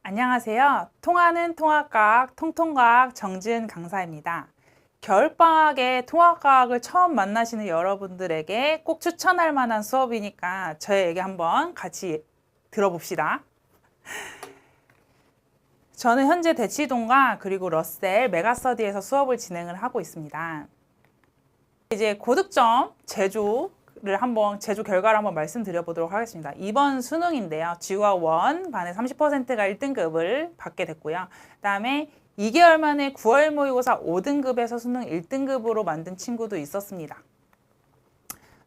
안녕하세요. 통하는 통합과학 통통과학 정지은 강사입니다. 겨울방학에 통합과학을 처음 만나시는 여러분들에게 꼭 추천할 만한 수업이니까 저의 얘기 한번 같이 들어봅시다. 저는 현재 대치동과 그리고 러셀 메가스터디에서 수업을 진행을 하고 있습니다. 이제 고득점 제조를 한번 제조 결과를 한번 말씀드려 보도록 하겠습니다. 이번 수능인데요. 지구학 1 반에 30%가 1등급을 받게 됐고요. 그다음에 2개월 만에 9월 모의고사 5등급에서 수능 1등급으로 만든 친구도 있었습니다.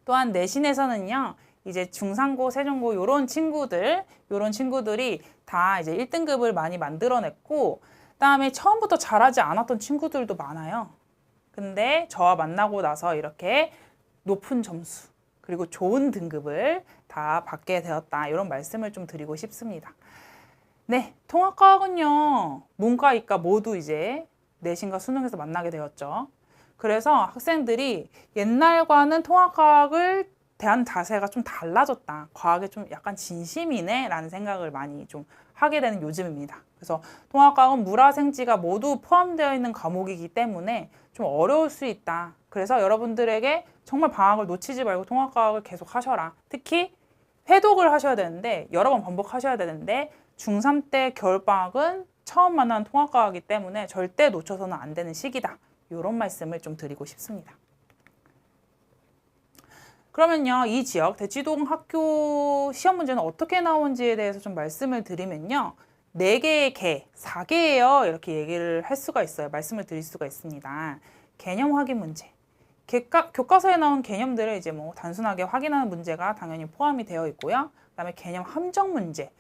또한 내신에서는요. 이제 중상고, 세종고 요런 친구들이 다 이제 1등급을 많이 만들어냈고 그다음에 처음부터 잘하지 않았던 친구들도 많아요. 근데 저와 만나고 나서 이렇게 높은 점수 그리고 좋은 등급을 다 받게 되었다. 이런 말씀을 좀 드리고 싶습니다. 네, 통합과학은요. 문과, 이과 모두 이제 내신과 수능에서 만나게 되었죠. 그래서 학생들이 옛날과는 통합과학을 대한 자세가 좀 달라졌다. 과학에 좀 약간 진심이네 라는 생각을 많이 좀 하게 되는 요즘입니다. 그래서 통합과학은 물화생지가 모두 포함되어 있는 과목이기 때문에 좀 어려울 수 있다. 그래서 여러분들에게 정말 방학을 놓치지 말고 통합과학을 계속 하셔라. 특히 회독을 하셔야 되는데 여러 번 반복하셔야 되는데 중3 때 겨울방학은 처음 만나는 통합과학이기 때문에 절대 놓쳐서는 안 되는 시기다. 이런 말씀을 좀 드리고 싶습니다. 그러면요, 이 지역 대치동 학교 시험 문제는 어떻게 나온지에 대해서 좀 말씀을 드리면요. 4개의 개, 4개예요. 이렇게 얘기를 할 수가 있어요. 말씀을 드릴 수가 있습니다. 개념 확인 문제. 교과서에 나온 개념들을 이제 뭐 단순하게 확인하는 문제가 당연히 포함이 되어 있고요. 그다음에 개념 함정 문제.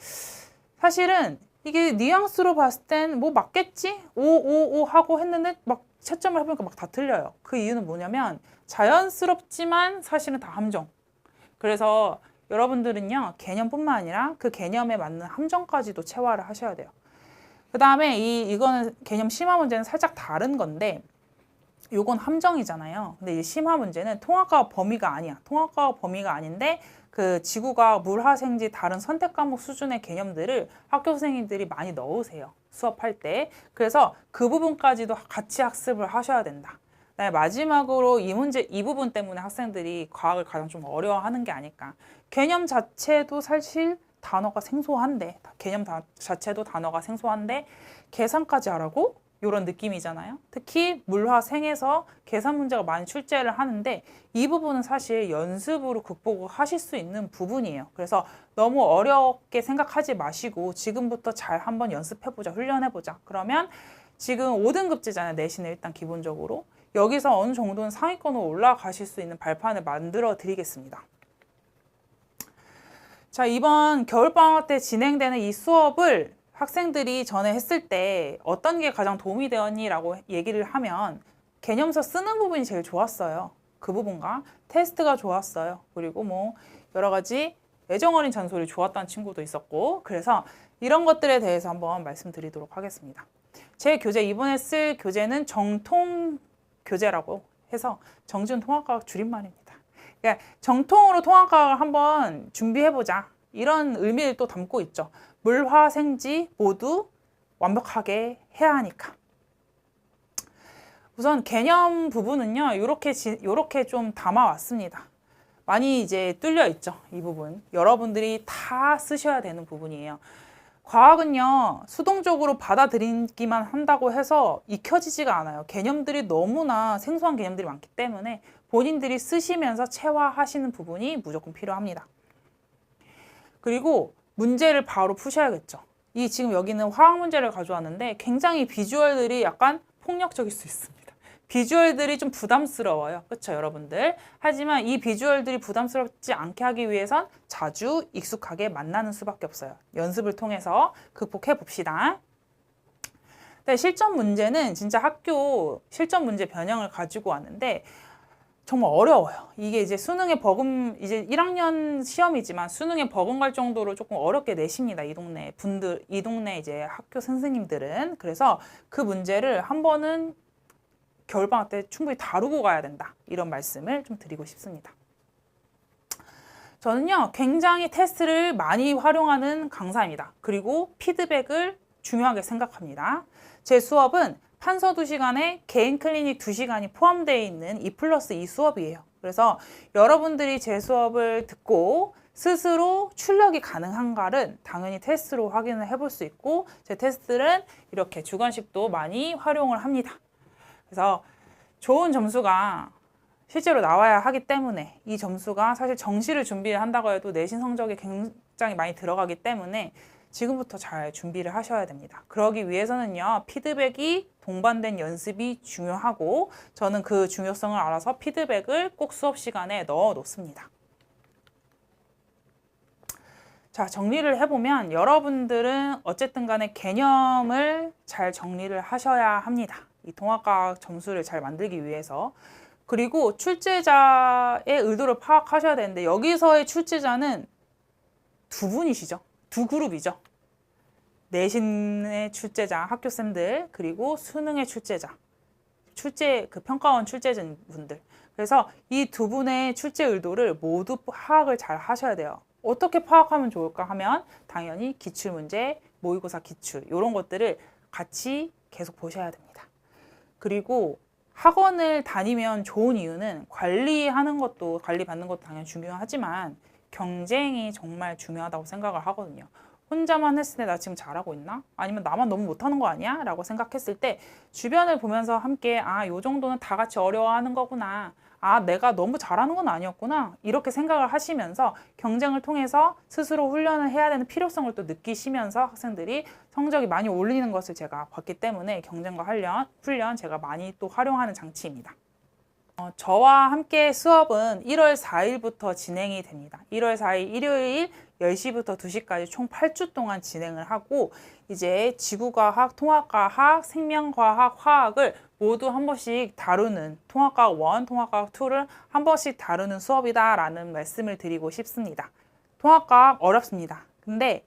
사실은 이게 뉘앙스로 봤을 땐 뭐 맞겠지? 오 하고 했는데 막 채점을 해보니까 막 다 틀려요. 그 이유는 뭐냐면 자연스럽지만 사실은 다 함정. 그래서 여러분들은요, 개념뿐만 아니라 그 개념에 맞는 함정까지도 체화를 하셔야 돼요. 그 다음에 이거는 개념 심화 문제는 살짝 다른 건데, 요건 함정이잖아요. 근데 이 심화 문제는 통합과학 범위가 아니야. 통합과학 범위가 아닌데, 그 지구과학, 물화생지 다른 선택 과목 수준의 개념들을 학교 선생님들이 많이 넣으세요. 수업할 때. 그래서 그 부분까지도 같이 학습을 하셔야 된다. 마지막으로 이 부분 때문에 학생들이 과학을 가장 좀 어려워하는 게 아닐까. 개념 자체도 사실 단어가 생소한데, 자체도 단어가 생소한데, 계산까지 하라고? 이런 느낌이잖아요. 특히 물화생에서 계산 문제가 많이 출제를 하는데, 이 부분은 사실 연습으로 극복을 하실 수 있는 부분이에요. 그래서 너무 어렵게 생각하지 마시고, 지금부터 잘 한번 연습해보자, 훈련해보자. 그러면 지금 5등급제잖아요. 내신을 일단 기본적으로. 여기서 어느 정도는 상위권으로 올라가실 수 있는 발판을 만들어 드리겠습니다. 자, 이번 겨울방학 때 진행되는 이 수업을 학생들이 전에 했을 때 어떤 게 가장 도움이 되었니라고 얘기를 하면 개념서 쓰는 부분이 제일 좋았어요. 그 부분과 테스트가 좋았어요. 그리고 뭐 여러 가지 애정 어린 잔소리 좋았다는 친구도 있었고, 그래서 이런 것들에 대해서 한번 말씀드리도록 하겠습니다. 제 교재, 이번에 쓸 교재는 정통 교재라고 해서 정지은 통합과학 줄임말입니다. 그러니까 정통으로 통합과학을 한번 준비해보자. 이런 의미를 또 담고 있죠. 물화생지 모두 완벽하게 해야 하니까. 우선 개념 부분은요. 이렇게 좀 담아왔습니다. 많이 이제 뚫려 있죠. 이 부분. 여러분들이 다 쓰셔야 되는 부분이에요. 과학은요, 수동적으로 받아들이기만 한다고 해서 익혀지지가 않아요. 개념들이 너무나 생소한 개념들이 많기 때문에 본인들이 쓰시면서 체화하시는 부분이 무조건 필요합니다. 그리고 문제를 바로 푸셔야겠죠. 지금 여기는 화학 문제를 가져왔는데 굉장히 비주얼들이 약간 폭력적일 수 있습니다. 비주얼들이 좀 부담스러워요. 그렇죠, 여러분들? 하지만 이 비주얼들이 부담스럽지 않게 하기 위해선 자주 익숙하게 만나는 수밖에 없어요. 연습을 통해서 극복해 봅시다. 네, 실전 문제는 진짜 학교 실전 문제 변형을 가지고 왔는데 정말 어려워요. 이게 이제 수능에 이제 1학년 시험이지만 수능에 버금갈 정도로 조금 어렵게 내십니다. 이 동네 이제 학교 선생님들은. 그래서 그 문제를 한 번은 겨울방학 때 충분히 다루고 가야 된다. 이런 말씀을 좀 드리고 싶습니다. 저는요, 굉장히 테스트를 많이 활용하는 강사입니다. 그리고 피드백을 중요하게 생각합니다. 제 수업은 판서 2시간에 개인 클리닉 2시간이 포함되어 있는 2+2 수업이에요. 그래서 여러분들이 제 수업을 듣고 스스로 출력이 가능한가를 당연히 테스트로 확인을 해볼 수 있고, 제 테스트는 이렇게 주관식도 많이 활용을 합니다. 그래서 좋은 점수가 실제로 나와야 하기 때문에, 이 점수가 사실 정시를 준비를 한다고 해도 내신 성적이 굉장히 많이 들어가기 때문에 지금부터 잘 준비를 하셔야 됩니다. 그러기 위해서는요, 피드백이 동반된 연습이 중요하고, 저는 그 중요성을 알아서 피드백을 꼭 수업 시간에 넣어 놓습니다. 자, 정리를 해보면 여러분들은 어쨌든 간에 개념을 잘 정리를 하셔야 합니다. 이 통합과학 점수를 잘 만들기 위해서. 그리고 출제자의 의도를 파악하셔야 되는데, 여기서의 출제자는 두 분이시죠. 두 그룹이죠. 내신의 출제자, 학교생들, 그리고 수능의 출제자, 평가원 출제자분들. 그래서 이 두 분의 출제 의도를 모두 파악을 잘 하셔야 돼요. 어떻게 파악하면 좋을까 하면 당연히 기출문제, 모의고사 기출 이런 것들을 같이 계속 보셔야 됩니다. 그리고 학원을 다니면 좋은 이유는 관리하는 것도, 관리받는 것도 당연히 중요하지만 경쟁이 정말 중요하다고 생각을 하거든요. 혼자만 했을 때 나 지금 잘하고 있나? 아니면 나만 너무 못하는 거 아니야? 라고 생각했을 때 주변을 보면서 함께 요 정도는 다 같이 어려워하는 거구나. 내가 너무 잘하는 건 아니었구나. 이렇게 생각을 하시면서 경쟁을 통해서 스스로 훈련을 해야 되는 필요성을 또 느끼시면서 학생들이 성적이 많이 올리는 것을 제가 봤기 때문에 경쟁과 훈련 제가 많이 또 활용하는 장치입니다. 저와 함께 수업은 1월 4일부터 진행이 됩니다. 1월 4일 일요일 10시부터 2시까지 총 8주 동안 진행을 하고, 이제 지구과학, 통합과학, 생명과학, 화학을 모두 한 번씩 다루는, 통합과학 1, 통합과학 2를 한 번씩 다루는 수업이다라는 말씀을 드리고 싶습니다. 통합과학 어렵습니다. 근데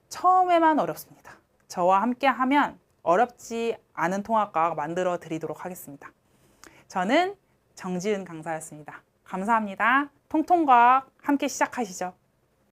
처음에만 어렵습니다. 저와 함께 하면 어렵지 않은 통합과학 만들어 드리도록 하겠습니다. 저는 정지은 강사였습니다. 감사합니다. 통통과학 함께 시작하시죠.